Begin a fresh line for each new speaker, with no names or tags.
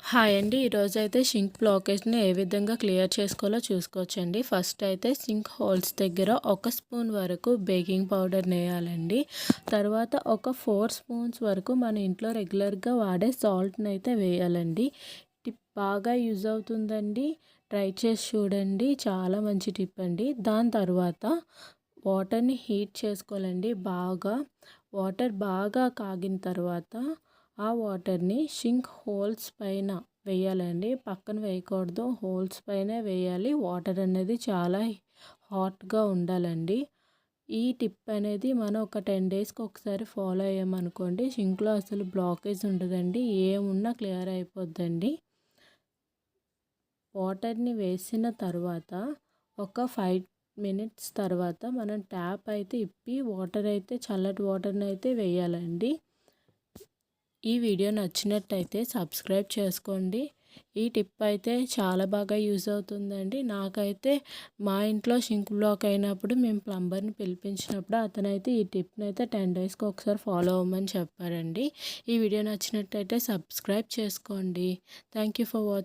Hi అండి. ఈరోజైతే sync బ్లాకేజ్‌ని ఏ విధంగా క్లియర్ చేసుకోవాలో చూసుకోవచ్చండి. ఫస్ట్ అయితే సింక్ హోల్స్ దగ్గర ఒక స్పూన్ వరకు బేకింగ్ పౌడర్‌ని వేయాలండి. తర్వాత ఒక 4 స్పూన్స్ వరకు మన ఇంట్లో రెగ్యులర్‌గా వాడే సాల్ట్‌ని అయితే వేయాలండి. టిప్ బాగా యూజ్ అవుతుందండి. ట్రై చేసి చూడండి. చాలా మంచి టిప్ అండి. దాని తర్వాత వాటర్‌ని హీట్ చేసుకోవాలండి బాగా. వాటర్ బాగా కాగిన తర్వాత ఆ వాటర్‌ని సింక్ హోల్స్ పైన వేయాలండి. పక్కన వేయకూడదు. హోల్స్ పైనే వేయాలి. వాటర్ అనేది చాలా హాట్‌గా ఉండాలండి. ఈ టిప్ అనేది మనం ఒక 10 డేస్‌కి ఒకసారి ఫాలో అయ్యామనుకోండి సింక్‌లో అసలు బ్లాకేజ్ ఉండదండి. ఏమున్నా క్లియర్ అయిపోద్దండి. వాటర్‌ని వేసిన తర్వాత ఒక 5 మినిట్స్ తర్వాత మనం ట్యాప్ అయితే ఇప్పి వాటర్ అయితే చల్లటి వాటర్‌ని అయితే వేయాలండి. ఈ వీడియో నచ్చినట్టయితే సబ్స్క్రైబ్ చేసుకోండి. ఈ టిప్ అయితే చాలా బాగా యూజ్ అవుతుందండి. నాకైతే మా ఇంట్లో సింక్ బ్లాక్ అయినప్పుడు మేము ప్లంబర్‌ని పిలిపించినప్పుడు అతనైతే ఈ టిప్‌ని అయితే 10 డేస్‌కి ఒకసారి ఫాలో అవ్వమని చెప్పారండి. ఈ వీడియో నచ్చినట్టయితే సబ్స్క్రైబ్ చేసుకోండి. Thank you for watching.